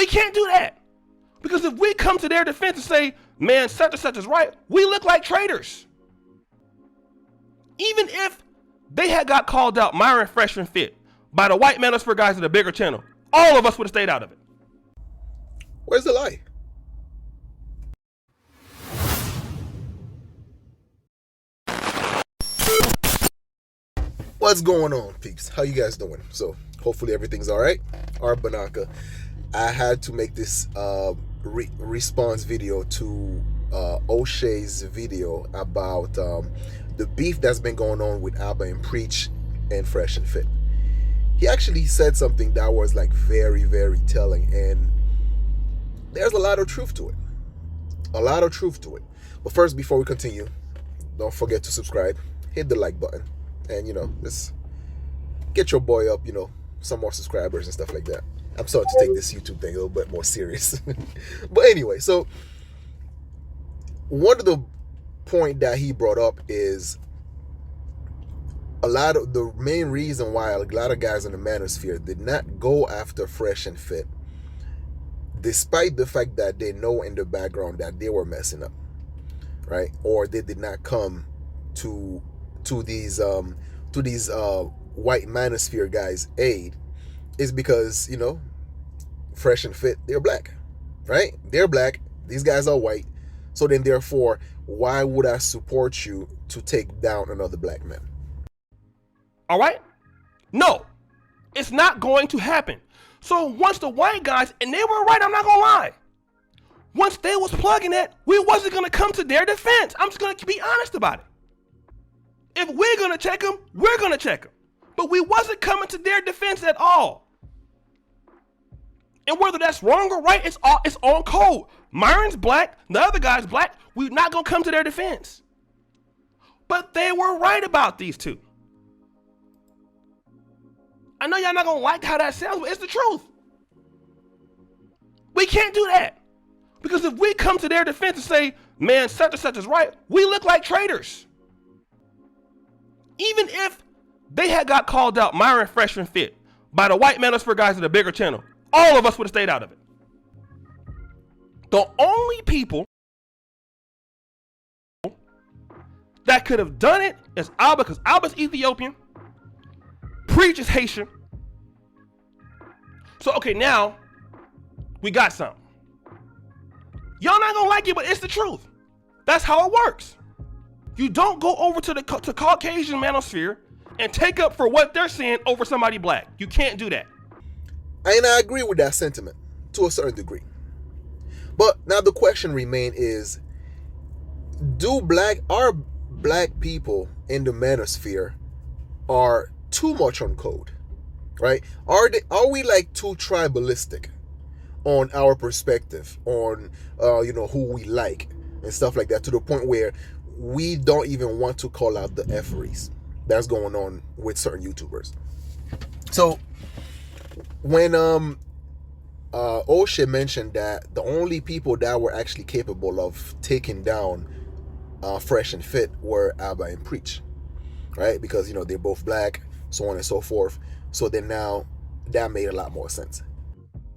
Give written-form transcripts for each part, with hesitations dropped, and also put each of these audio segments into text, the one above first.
We can't do that. Because if we come to their defense and say, man, such and such is right, we look like traitors. Even if they had got called out Myron Freshman Fit by the white Manosphere guys at a bigger channel, all of us would have stayed out of it. Where's the lie? What's going on, peeps? How you guys doing? So hopefully everything's all right. Banaka. I had to make this response video to O'Shea's video about the beef that's been going on with Abba and Preach and Fresh and Fit. He actually said something that was like very, very telling, and there's a lot of truth to it. A lot of truth to it. But first, before we continue, don't forget to subscribe, hit the like button, and let's get your boy up, some more subscribers and stuff like that. I'm starting to take this YouTube thing a little bit more serious. But anyway, so one of the point that he brought up is a lot of the main reason why a lot of guys in the Manosphere did not go after Fresh and Fit, despite the fact that they know in the background that they were messing up, right? Or they did not come to these white Manosphere guys' aid, is because Fresh and Fit, they're black, right? They're black, these guys are white, so then therefore why would I support you to take down another black man? All right? No, it's not going to happen. So once the white guys, and they were right, I'm not gonna lie, once they was plugging it, we wasn't gonna come to their defense. I'm just gonna be honest about it. If we're gonna check them, we're gonna check them. But we wasn't coming to their defense at all. And whether that's wrong or right, it's on code. Myron's black, the other guy's black, we're not gonna come to their defense. But they were right about these two. I know y'all not gonna like how that sounds, but it's the truth. We can't do that. Because if we come to their defense and say, man, such and such is right, we look like traitors. Even if they had got called out Myron Freshman Fit by the white Manosphere guys at a bigger channel, all of us would have stayed out of it. The only people that could have done it is Alba, because Alba's Ethiopian, Preach is Haitian. So okay, now we got something. Y'all not gonna like it, but it's the truth. That's how it works. You don't go over to the Caucasian Manosphere and take up for what they're saying over somebody black. You can't do that. And I agree with that sentiment to a certain degree. But now the question remains is, are black people in the Manosphere are too much on code, right? Are we like too tribalistic on our perspective on who we like and stuff like that, to the point where we don't even want to call out the effery that's going on with certain YouTubers? So when O'Shea mentioned that the only people that were actually capable of taking down Fresh and Fit were Abba and Preach, right? Because they're both black, so on and so forth. So then now that made a lot more sense.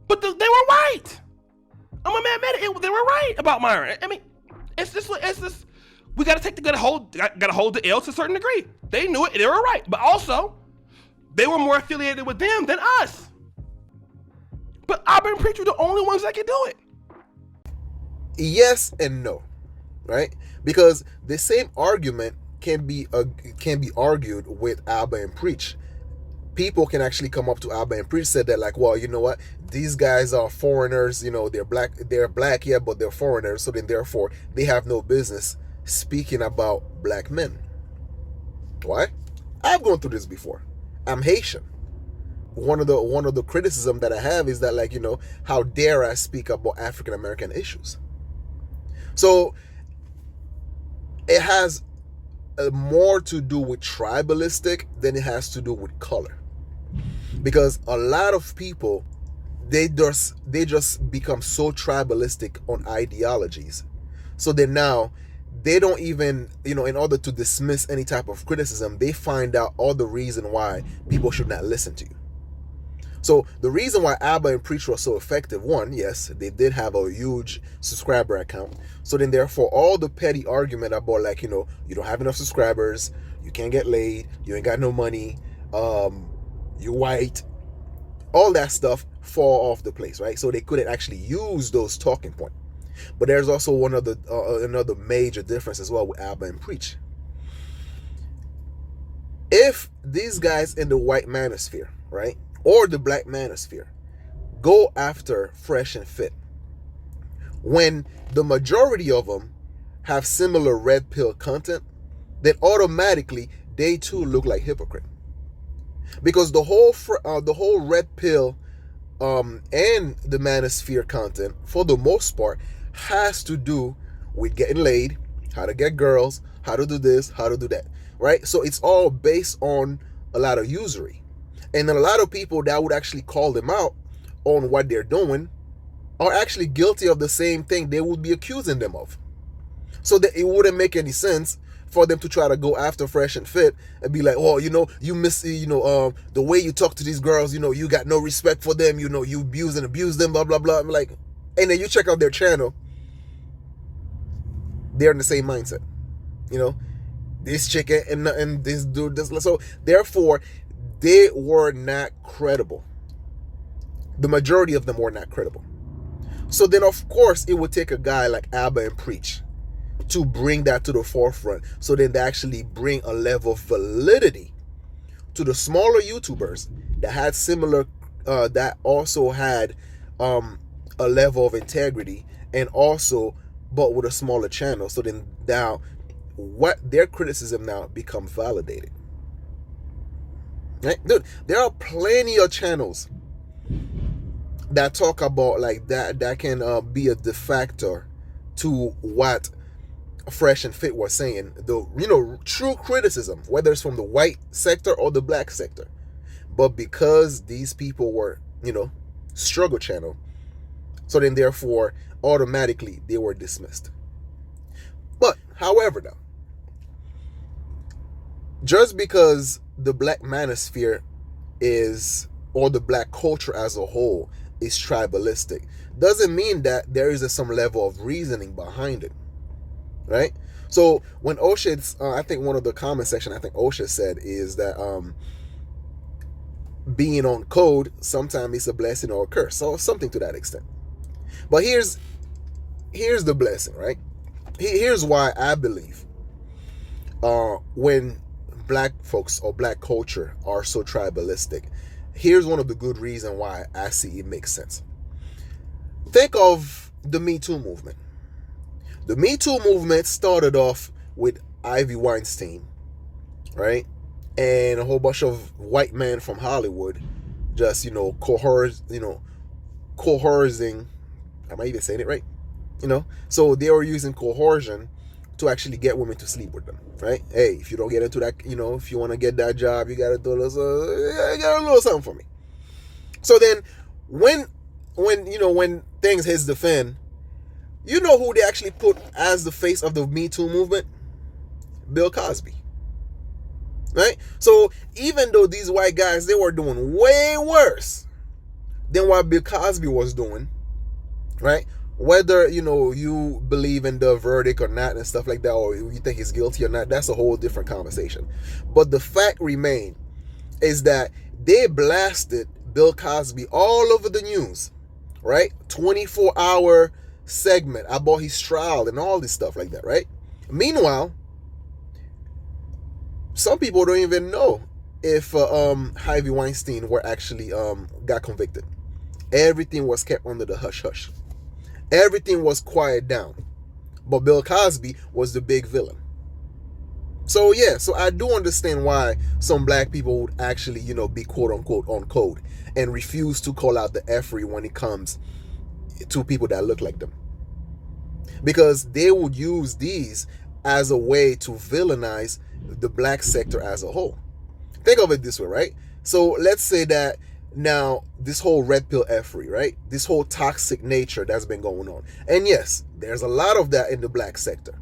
But they were right. I'm a man. They were right about Myron. I mean, it's just we gotta hold the L to a certain degree. They knew it. They were right, but also they were more affiliated with them than us. But Abba and Preach were the only ones that could do it. Yes and no, right? Because the same argument can be argued with Abba and Preach. People can actually come up to Abba and Preach, said that like, well, you know what? These guys are foreigners. They're black, yeah, but they're foreigners. So then therefore they have no business speaking about black men. Why? I've gone through this before. I'm Haitian. One of the criticism that I have is that, like, how dare I speak about African American issues? So it has more to do with tribalistic than it has to do with color, because a lot of people, they just become so tribalistic on ideologies, so then now they don't even, in order to dismiss any type of criticism, they find out all the reason why people should not listen to you. So the reason why Abba and Preach was so effective, one, yes, they did have a huge subscriber account. So then therefore all the petty argument about like, you don't have enough subscribers, you can't get laid, you ain't got no money, you're white, all that stuff fall off the place, right? So they couldn't actually use those talking points. But there's also another major difference as well with Abba and Preach. If these guys in the white manosphere, right, or the black manosphere, go after Fresh and Fit, when the majority of them have similar red pill content, then automatically they too look like hypocrite. Because the whole red pill and the manosphere content, for the most part, has to do with getting laid, how to get girls, how to do this, how to do that, right? So it's all based on a lot of usury. And a lot of people that would actually call them out on what they're doing are actually guilty of the same thing they would be accusing them of. So that it wouldn't make any sense for them to try to go after Fresh and Fit and be like, oh, you miss, the way you talk to these girls, you got no respect for them, you abuse them, blah, blah, blah. I'm like, and then you check out their channel, they're in the same mindset, this chicken and this dude, so therefore, they were not credible. The majority of them were not credible. So then, of course, it would take a guy like Abba and Preach to bring that to the forefront. So then they actually bring a level of validity to the smaller YouTubers that had similar, that also had a level of integrity and also, but with a smaller channel. So then now, what their criticism now becomes validated. Right? Dude, there are plenty of channels that talk about like that can be a defactor to what Fresh and Fit was saying. The true criticism, whether it's from the white sector or the black sector. But because these people were, struggle channel, so then therefore automatically they were dismissed. But however now, just because the black manosphere is, or the black culture as a whole is tribalistic, doesn't mean that there is some level of reasoning behind it, right? So when Osha, I think one of the comment section, I think Osha said is that being on code sometimes is a blessing or a curse, or something to that extent. But here's the blessing, right? Here's why I believe when black folks or black culture are so tribalistic. Here's one of the good reasons why I see it makes sense. Think of the Me Too movement. The Me Too movement started off with Ivy Weinstein, right? And a whole bunch of white men from Hollywood just, coercing, am I even saying it right? So they were using coercion to actually get women to sleep with them, right? Hey, if you don't get into that, if you want to get that job, you got to do this, you got a little something for me. So then when things hits the fan, who they actually put as the face of the Me Too movement? Bill Cosby, right? So even though these white guys, they were doing way worse than what Bill Cosby was doing, right? Whether, you believe in the verdict or not and stuff like that, or you think he's guilty or not, that's a whole different conversation. But the fact remains is that they blasted Bill Cosby all over the news, right? 24-hour segment about his trial and all this stuff like that, right? Meanwhile, some people don't even know if Harvey Weinstein were actually got convicted. Everything was kept under the hush-hush. Everything was quiet down. But Bill Cosby was the big villain. So yeah, so I do understand why some black people would actually, be quote-unquote on code and refuse to call out the F-word when it comes to people that look like them. Because they would use these as a way to villainize the black sector as a whole. Think of it this way, right? So let's say that now this whole red pill F-word, right? This whole toxic nature that's been going on. And yes, there's a lot of that in the black sector.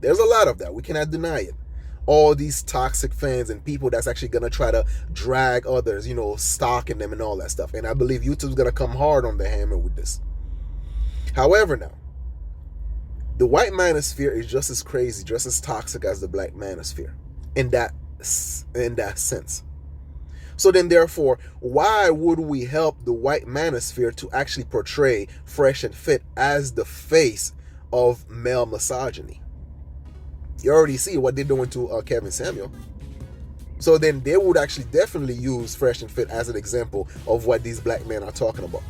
There's a lot of that. We cannot deny it. all these toxic fans and people that's actually gonna try to drag others, stalking them and all that stuff. And I believe YouTube's gonna come hard on the hammer with this. However, now, the white manosphere is just as crazy, just as toxic as the black manosphere in that sense. So then, therefore, why would we help the white manosphere to actually portray Fresh and Fit as the face of male misogyny? You already see what they're doing to Kevin Samuel. So then they would actually definitely use Fresh and Fit as an example of what these black men are talking about.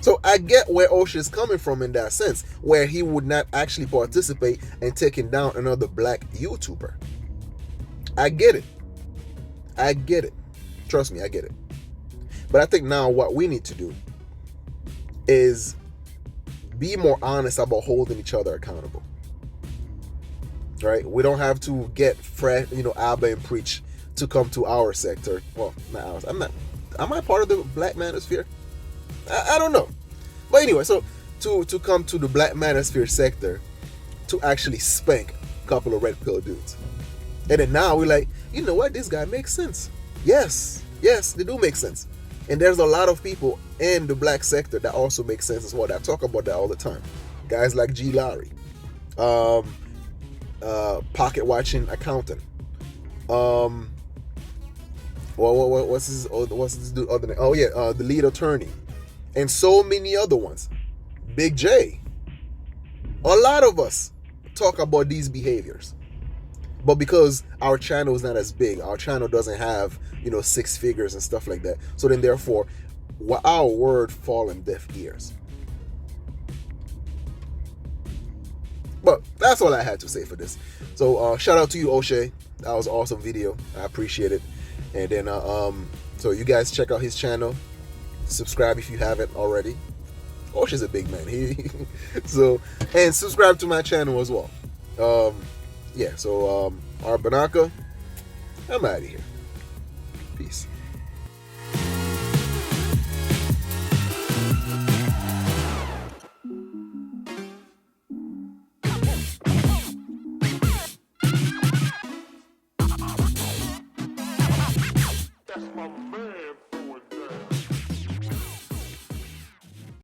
So I get where O'Shea is coming from in that sense, where he would not actually participate in taking down another black YouTuber. I get it. I get it. Trust me, I get it. But I think now what we need to do is be more honest about holding each other accountable. Right? We don't have to get Fresh, Abba and Preach to come to our sector. Well, not ours. Am I part of the black manosphere? I don't know. But anyway, so to come to the black manosphere sector to actually spank a couple of red pill dudes. And then now we're like, you know what? This guy makes sense. Yes, they do make sense. And there's a lot of people in the black sector that also make sense as well. I talk about that all the time. Guys like G. Larry, pocket watching accountant. What's his other name? Oh yeah, the lead attorney, and so many other ones. Big J. A lot of us talk about these behaviors. But because our channel is not as big, our channel doesn't have, 6 figures and stuff like that. So then therefore, our word fall in deaf ears. But that's all I had to say for this. So shout out to you, O'Shea. That was an awesome video. I appreciate it. And then so you guys check out his channel. Subscribe if you haven't already. O'Shea's a big man. And subscribe to my channel as well. Yeah, so Arbanaka, I'm out of here. Peace.